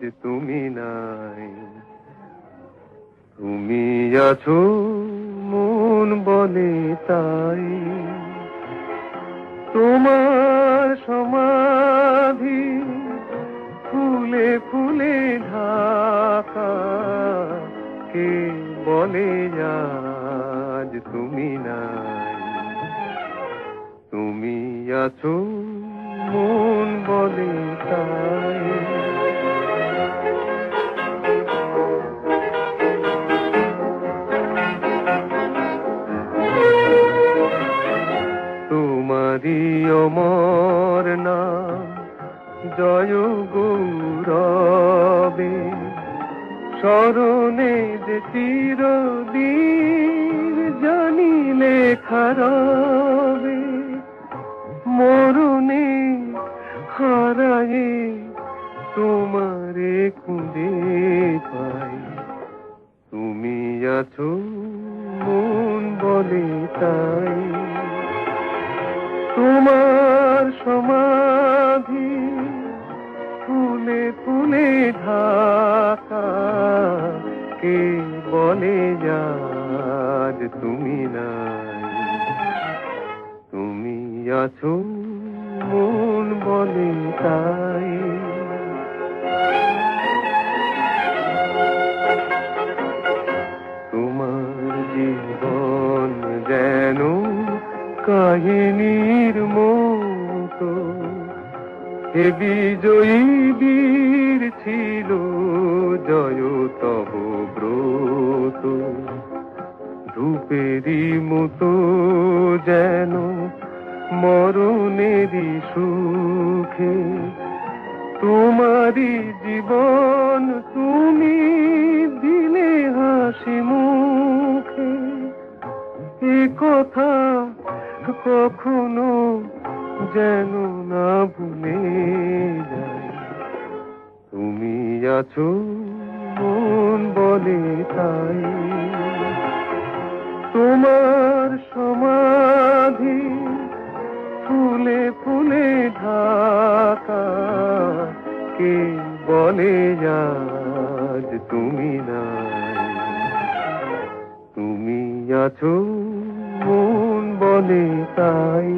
আজ তুমি নাই। তুমি আছো মন বলে তাই, তোমার সমাধি ফুলে ফুলে ঢাকা, কে বলে আজ তুমি নাই। তুমি আছো মন বলে তাই। তোমারি অমর নাম জয় গৌরবে, স্মরণে যে চিরদিন জানি লেখা রবে। মরণে হারায়ে তোমারে খুঁজে পাই, তুমি আছো মন বলে তাই। তোমার সমাধি ফুলে ফুলে ঢাকা, কে বলে আজ তুমি নাই। তুমি আছো মন বলে তাই। তোমার জীবন যেন কাহিনীর মতো, হে বিজয়ী বীর ছিল জয় তব ব্রত। ধূপেরই মতো যেন মরণেরই সুখে, তোমারই জীবন তুমি দিলে হাসি মুখে। এ কথা কখনো যেন না ভুলে যাই, তুমি আছো মন বলে তাই। তোমার সমাধি ফুলে ফুলে ঢাকা, কে বলে আজ তুমি নাই। তুমি আছো মন বলে তাই।